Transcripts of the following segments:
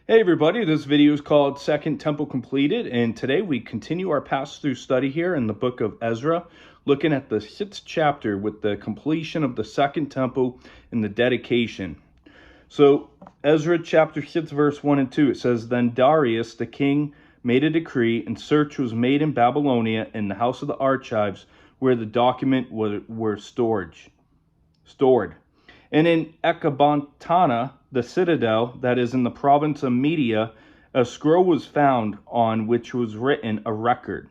Hey everybody, this video is called Second Temple Completed, and today we continue our pass-through study here in the book of Ezra, looking at the 6th chapter with the completion of the Second Temple and the dedication. So, Ezra chapter 6 verse 1 and 2, it says, Then Darius the king made a decree, and search was made in Babylonia in the house of the archives where the document were stored. And in Ecbatana, the citadel that is in the province of Media, a scroll was found on which was written a record.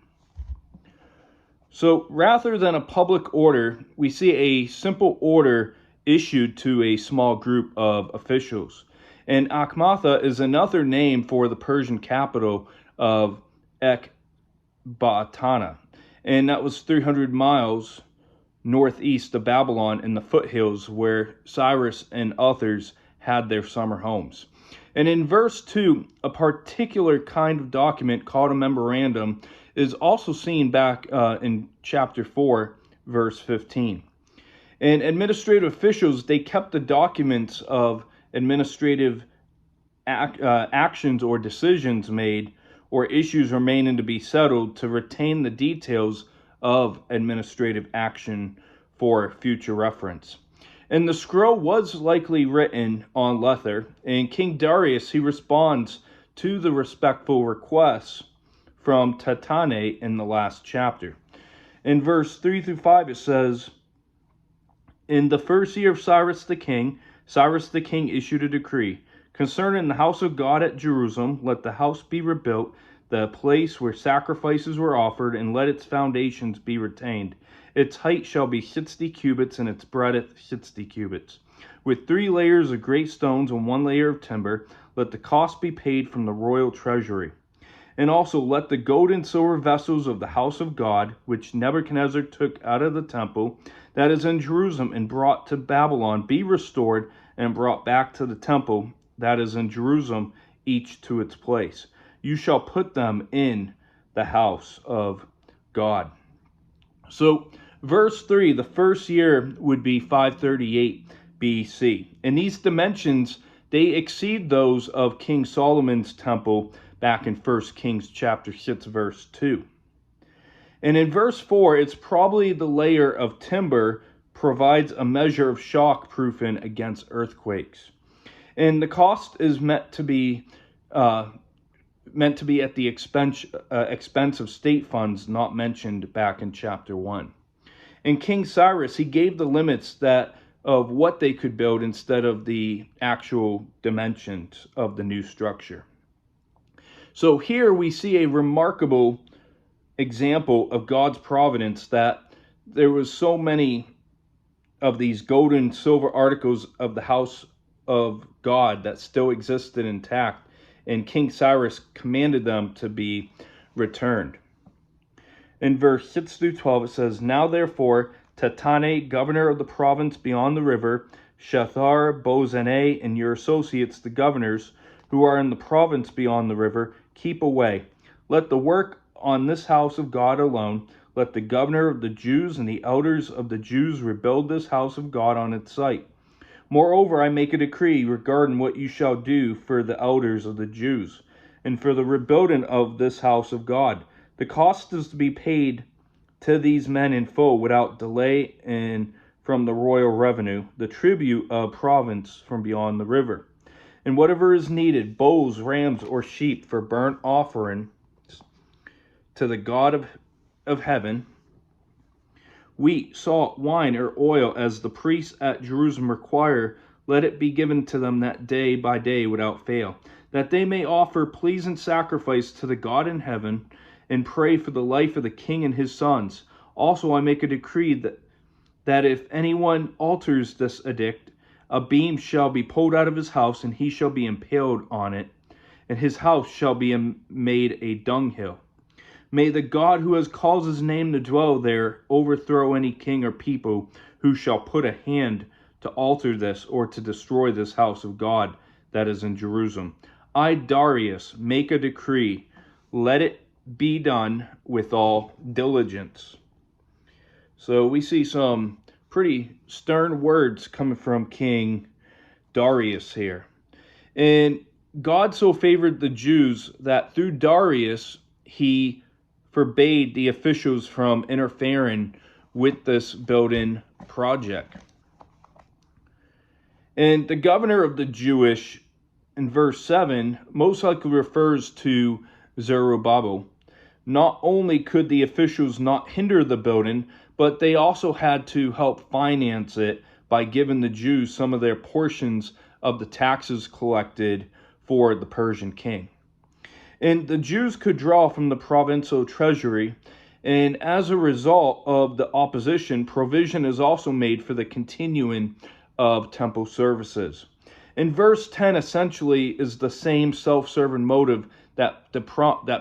So rather than a public order, we see a simple order issued to a small group of officials. And Ecbatana is another name for the Persian capital of Ecbatana. And that was 300 miles northeast of Babylon in the foothills where Cyrus and others had their summer homes. And in verse 2, a particular kind of document called a memorandum is also seen back in chapter 4, verse 15. And administrative officials, they kept the documents of administrative actions or decisions made or issues remaining to be settled to retain the details of administrative action for future reference. And the scroll was likely written on leather, and King Darius, he responds to the respectful requests from Tatane in the last chapter. In verse 3 through 5 it says, In the first year of Cyrus the king issued a decree concerning the house of God at Jerusalem. Let the house be rebuilt, the place where sacrifices were offered, and let its foundations be retained. Its height shall be 60 cubits, and its breadth 60 cubits. With 3 layers of great stones and 1 layer of timber, let the cost be paid from the royal treasury. And also let the gold and silver vessels of the house of God, which Nebuchadnezzar took out of the temple that is in Jerusalem and brought to Babylon, be restored and brought back to the temple that is in Jerusalem, each to its place. You shall put them in the house of God. So, verse 3, the first year would be 538 BC. And these dimensions, they exceed those of King Solomon's temple back in 1 Kings chapter 6, verse 2. And in verse 4, it's probably the layer of timber provides a measure of shock proofing against earthquakes. And the cost is meant to be at the expense of state funds not mentioned back in chapter 1. And King Cyrus, he gave the limits of what they could build instead of the actual dimensions of the new structure. So here we see a remarkable example of God's providence, that there was so many of these gold and silver articles of the house of God that still existed intact, and King Cyrus commanded them to be returned. In verse 6 through 12 it says, Now therefore Tatane, governor of the province beyond the river, Shethar-Bozenah, and your associates, the governors, who are in the province beyond the river, keep away. Let the work on this house of God alone. Let the governor of the Jews and the elders of the Jews rebuild this house of God on its site. Moreover, I make a decree regarding what you shall do for the elders of the Jews, and for the rebuilding of this house of God. The cost is to be paid to these men in full without delay, and from the royal revenue, the tribute of province from beyond the river. And whatever is needed, bulls, rams, or sheep for burnt offering to the God of heaven, wheat, salt, wine, or oil, as the priests at Jerusalem require, let it be given to them that day by day without fail, that they may offer pleasing sacrifice to the God in heaven, and pray for the life of the king and his sons. Also I make a decree that if anyone alters this edict, a beam shall be pulled out of his house, and he shall be impaled on it, and his house shall be made a dunghill. May the God who has caused his name to dwell there overthrow any king or people who shall put a hand to alter this or to destroy this house of God that is in Jerusalem. I, Darius, make a decree. Let it be done with all diligence. So we see some pretty stern words coming from King Darius here. And God so favored the Jews that through Darius, he forbade the officials from interfering with this building project. And the governor of the Jewish, in verse 7, most likely refers to Zerubbabel. Not only could the officials not hinder the building, but they also had to help finance it by giving the Jews some of their portions of the taxes collected for the Persian king. And the Jews could draw from the provincial treasury, and as a result of the opposition, provision is also made for the continuing of temple services. In verse 10 essentially is the same self-serving motive that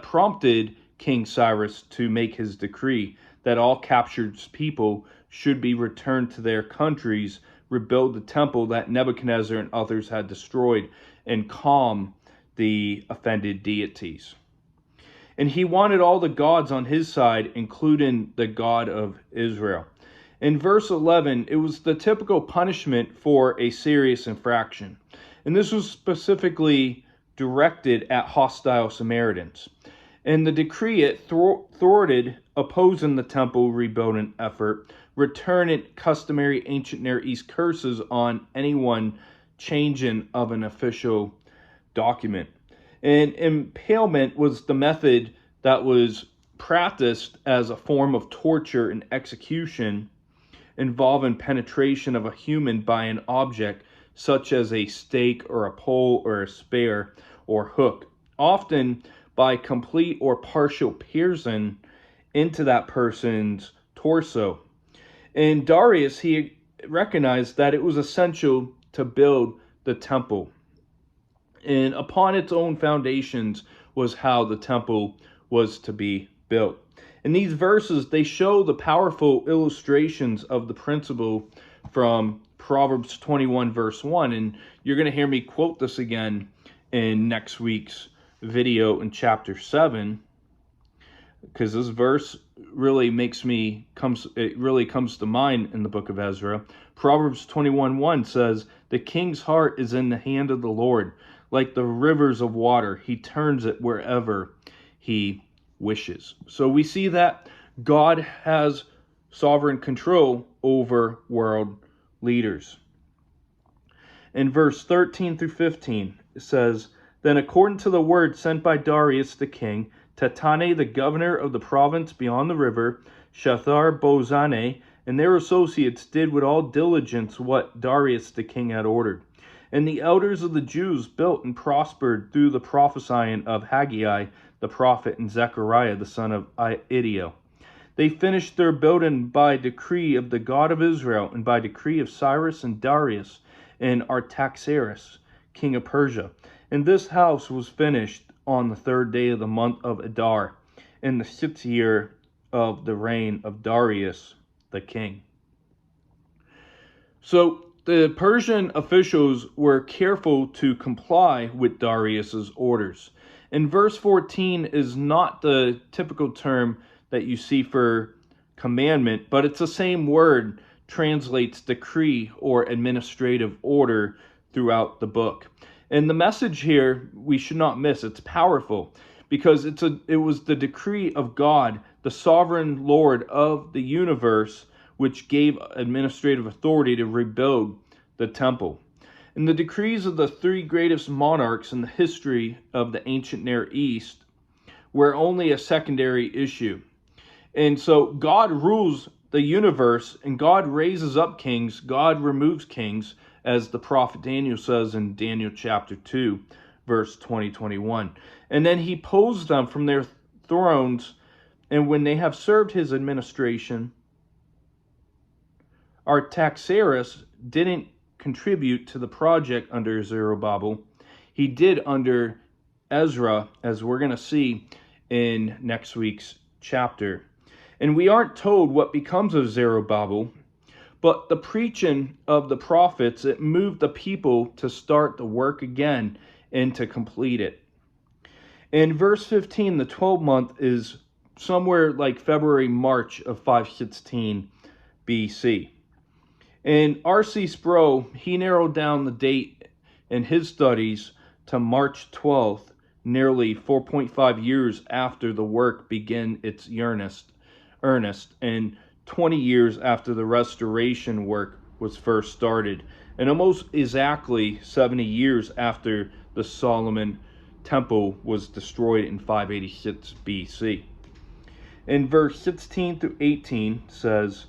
prompted King Cyrus to make his decree that all captured people should be returned to their countries, rebuild the temple that Nebuchadnezzar and others had destroyed, and calm the offended deities. And he wanted all the gods on his side, including the God of Israel. In verse 11, it was the typical punishment for a serious infraction. And this was specifically directed at hostile Samaritans. And the decree, it thwarted opposing the temple rebuilding effort, returning customary ancient Near East curses on anyone changing of an official document. And impalement was the method that was practiced as a form of torture and execution involving penetration of a human by an object such as a stake or a pole or a spear or hook, often by complete or partial piercing into that person's torso. And Darius, he recognized that it was essential to build the temple. And upon its own foundations was how the temple was to be built. In these verses, they show the powerful illustrations of the principle from Proverbs 21 verse 1. And you're going to hear me quote this again in next week's video in chapter 7, because this verse really comes to mind in the book of Ezra. Proverbs 21:1 says, "The king's heart is in the hand of the Lord, like the rivers of water. He turns it wherever he wishes." So we see that God has sovereign control over world leaders. In verse 13 through 15, it says, "Then according to the word sent by Darius the king, Tatane the governor of the province beyond the river, Shethar-Bozane, and their associates did with all diligence what Darius the king had ordered. And the elders of the Jews built and prospered through the prophesying of Haggai the prophet and Zechariah the son of Iddo. They finished their building by decree of the God of Israel and by decree of Cyrus and Darius and Artaxerxes, king of Persia. And this house was finished on the 3rd day of the month of Adar, in the 6th year of the reign of Darius the king." So the Persian officials were careful to comply with Darius's orders. And verse 14 is not the typical term that you see for commandment, but it's the same word translates decree or administrative order throughout the book. And the message here we should not miss. It's powerful because it was the decree of God, the sovereign Lord of the universe, which gave administrative authority to rebuild the temple. And the decrees of the 3 greatest monarchs in the history of the ancient Near East were only a secondary issue. And so God rules the universe, and God raises up kings, God removes kings, as the prophet Daniel says in Daniel chapter 2, verse 20-21. And then he pulls them from their thrones, and when they have served his administration, Artaxerxes didn't contribute to the project under Zerubbabel. He did under Ezra, as we're going to see in next week's chapter. And we aren't told what becomes of Zerubbabel, but the preaching of the prophets, it moved the people to start the work again and to complete it. In verse 15, the 12th month is somewhere like February, March of 516 BC. And R.C. Sproul, he narrowed down the date in his studies to March 12th, nearly 4.5 years after the work began its earnest, and 20 years after the restoration work was first started, and almost exactly 70 years after the Solomon temple was destroyed in 586 BC. In verse 16 through 18 says,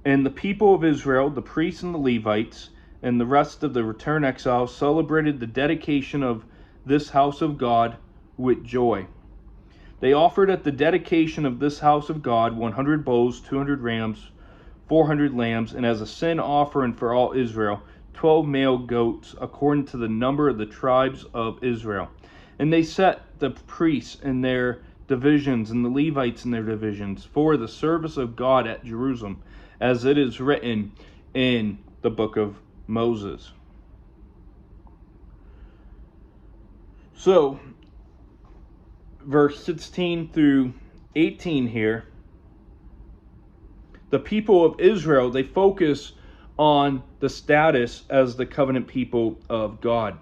"And the people of Israel, the priests and the Levites, and the rest of the returned exiles celebrated the dedication of this house of God with joy. They offered at the dedication of this house of God 100 bulls, 200 rams, 400 lambs, and as a sin offering for all Israel, 12 male goats, according to the number of the tribes of Israel. And they set the priests in their divisions and the Levites in their divisions for the service of God at Jerusalem, as it is written in the book of Moses." So, verse 16 through 18 here, the people of Israel, they focus on the status as the covenant people of God.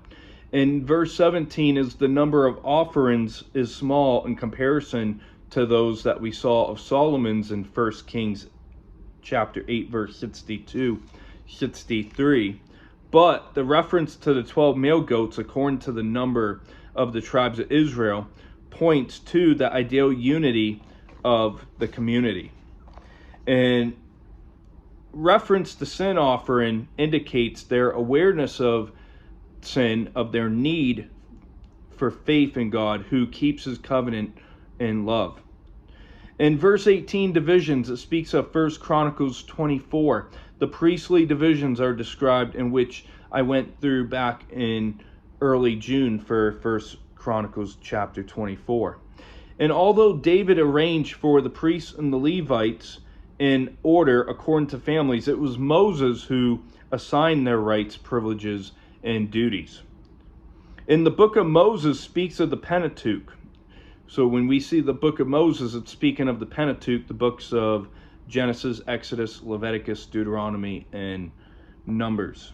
In verse 17 is the number of offerings is small in comparison to those that we saw of Solomon's in 1 Kings chapter 8 verse 62, 63. But the reference to the 12 male goats according to the number of the tribes of Israel points to the ideal unity of the community. And reference to sin offering indicates their awareness of sin, of their need for faith in God who keeps his covenant in love. In verse 18 divisions, it speaks of 1 Chronicles 24. The priestly divisions are described, in which I went through back in early June for 1 Chronicles chapter 24. And although David arranged for the priests and the Levites in order according to families, it was Moses who assigned their rights, privileges, and duties. In the book of Moses speaks of the Pentateuch. So when we see the book of Moses, it's speaking of the Pentateuch, the books of Genesis, Exodus, Leviticus, Deuteronomy, and Numbers.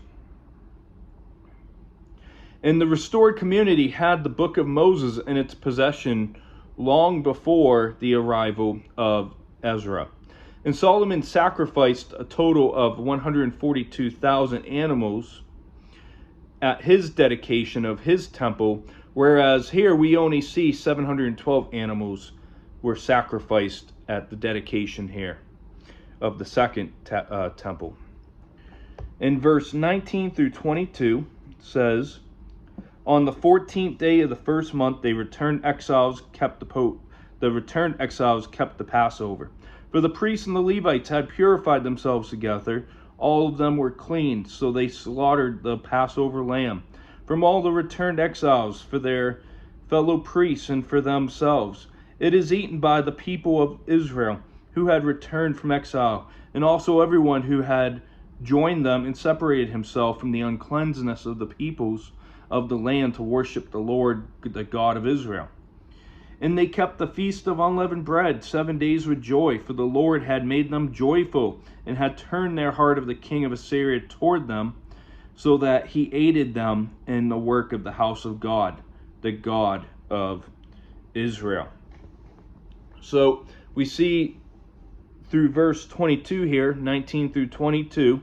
And the restored community had the book of Moses in its possession long before the arrival of Ezra. And Solomon sacrificed a total of 142,000 animals at his dedication of his temple, whereas here we only see 712 animals were sacrificed at the dedication here of the second temple. In verse 19 through 22 says, "On the 14th day of the first month, the returned exiles kept the Passover. For the priests and the Levites had purified themselves together. All of them were clean, so they slaughtered the Passover lamb from all the returned exiles for their fellow priests and for themselves. It is eaten by the people of Israel who had returned from exile, and also everyone who had joined them and separated himself from the uncleanness of the peoples of the land to worship the Lord, the God of Israel. And they kept the feast of unleavened bread 7 days with joy, for the Lord had made them joyful, and had turned their heart of the king of Assyria toward them, so that he aided them in the work of the house of God, the God of Israel." So we see through verse 22 here, 19 through 22,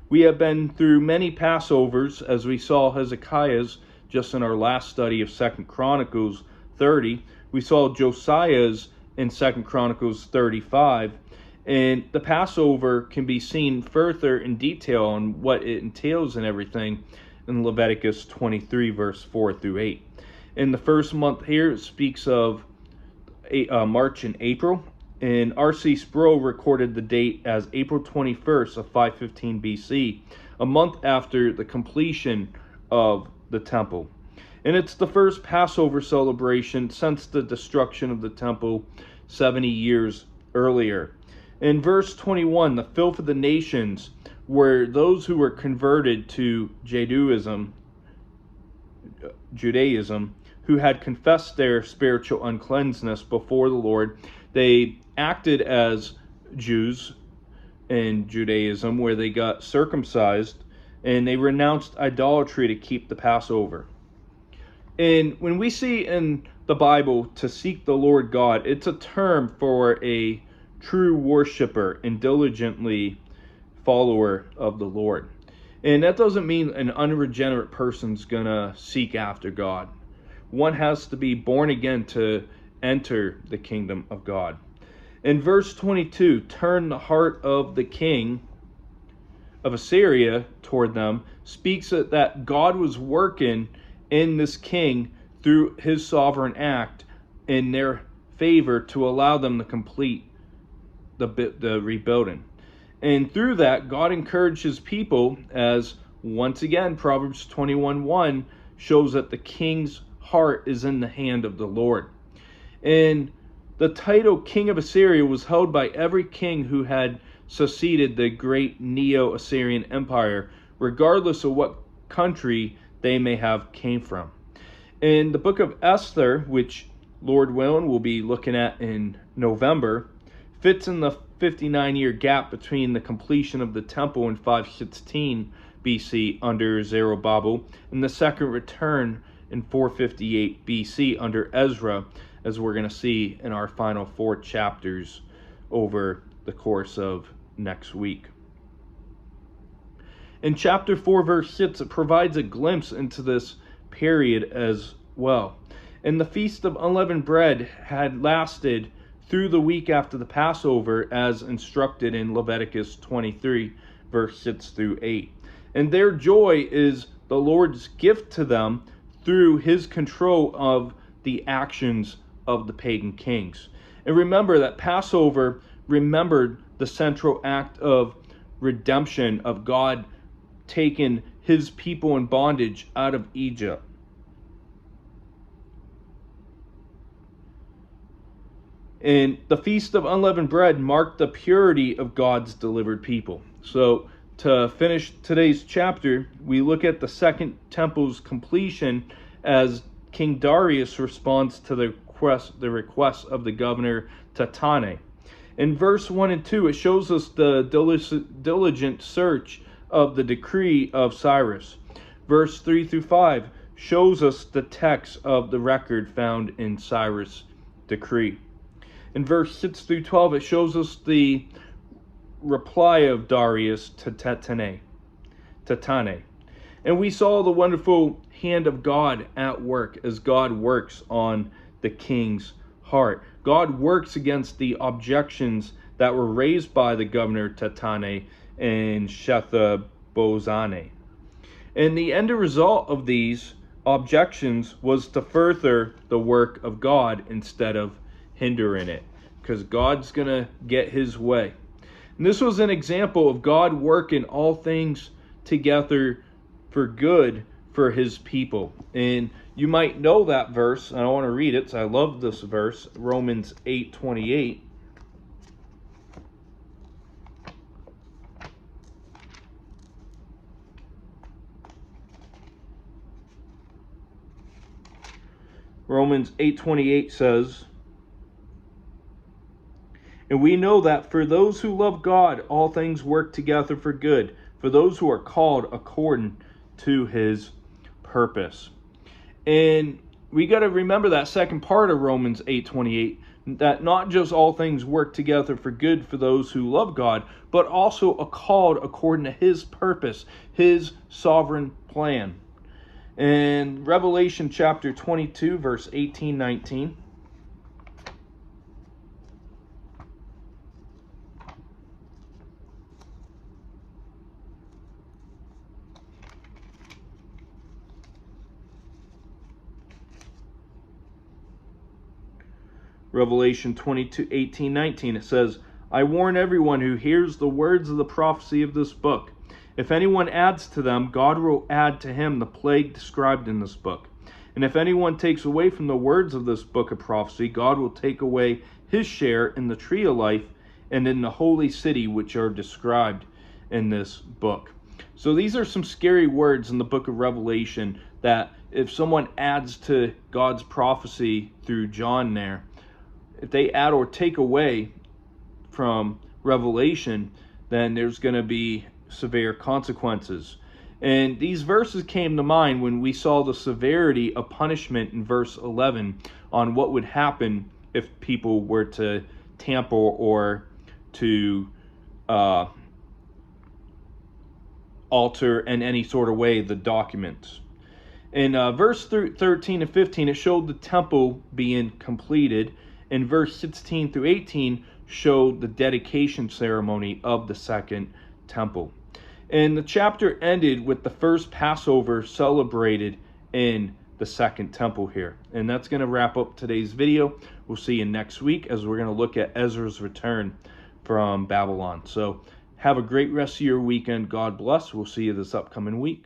we have been through many Passovers, as we saw Hezekiah's just in our last study of 2 Chronicles 30. We saw Josiah's in 2 Chronicles 35. And the Passover can be seen further in detail on what it entails and everything in Leviticus 23, verse 4 through 8. In the first month here, it speaks of March and April. And R.C. Sproul recorded the date as April 21st of 515 BC, a month after the completion of the temple. And it's the first Passover celebration since the destruction of the temple 70 years earlier. In verse 21, the filth of the nations were those who were converted to Judaism, who had confessed their spiritual uncleanness before the Lord. They acted as Jews in Judaism, where they got circumcised, and they renounced idolatry to keep the Passover. And when we see in the Bible to seek the Lord God, it's a term for a true worshiper and diligently follower of the Lord. And that doesn't mean an unregenerate person's gonna seek after God. One has to be born again to enter the kingdom of God. In verse 22, turn the heart of the king of Assyria toward them, speaks that God was working in this king through his sovereign act in their favor to allow them to complete the rebuilding. And through that, God encouraged his people, as once again Proverbs 21:1 shows that the king's heart is in the hand of the Lord. And the title King of Assyria was held by every king who had succeeded the great Neo-Assyrian Empire, regardless of what country they may have came from. In the book of Esther, which Lord willing we'll be looking at in November, fits in the 59-year gap between the completion of the temple in 516 BC under Zerubbabel and the second return in 458 BC under Ezra, as we're going to see in our final 4 chapters over the course of next week. In chapter 4, verse 6, it provides a glimpse into this period as well. And the Feast of Unleavened Bread had lasted through the week after the Passover, as instructed in Leviticus 23, verse 6 through 8. And their joy is the Lord's gift to them through his control of the actions of the pagan kings. And remember that Passover remembered the central act of redemption of God taking his people in bondage out of Egypt. And the Feast of Unleavened Bread marked the purity of God's delivered people. So to finish today's chapter, we look at the second temple's completion as King Darius responds to the request of the governor Tatane. In verse 1 and 2, it shows us the diligent search of the decree of Cyrus. Verse 3 through 5 shows us the text of the record found in Cyrus' decree. In verse 6 through 12, it shows us the reply of Darius to Tatane. And we saw the wonderful hand of God at work as God works on the king's heart. God works against the objections that were raised by the governor Tatane and Shethar-Bozane. And the end result of these objections was to further the work of God instead of hindering it, because God's going to get his way. And this was an example of God working all things together for good for his people. And you might know that verse, and I want to read it, so I love this verse, Romans 8:28. Romans 8:28 says, "And we know that for those who love God, all things work together for good, for those who are called according to his purpose." And we got to remember that second part of Romans 8:28, that not just all things work together for good for those who love God, but also are called according to his purpose, his sovereign plan. In Revelation chapter 22, verse 18-19, Revelation 22, 18-19, it says, "I warn everyone who hears the words of the prophecy of this book. If anyone adds to them, God will add to him the plague described in this book. And if anyone takes away from the words of this book of prophecy, God will take away his share in the tree of life and in the holy city which are described in this book." So these are some scary words in the book of Revelation, that if someone adds to God's prophecy through John there, if they add or take away from Revelation, then there's going to be severe consequences. And these verses came to mind when we saw the severity of punishment in verse 11 on what would happen if people were to tamper or to alter in any sort of way the documents. In verse 13 and 15, it showed the temple being completed. In verse 16 through 18, showed the dedication ceremony of the second temple. And the chapter ended with the first Passover celebrated in the second temple here. And that's going to wrap up today's video. We'll see you next week as we're going to look at Ezra's return from Babylon. So have a great rest of your weekend. God bless. We'll see you this upcoming week.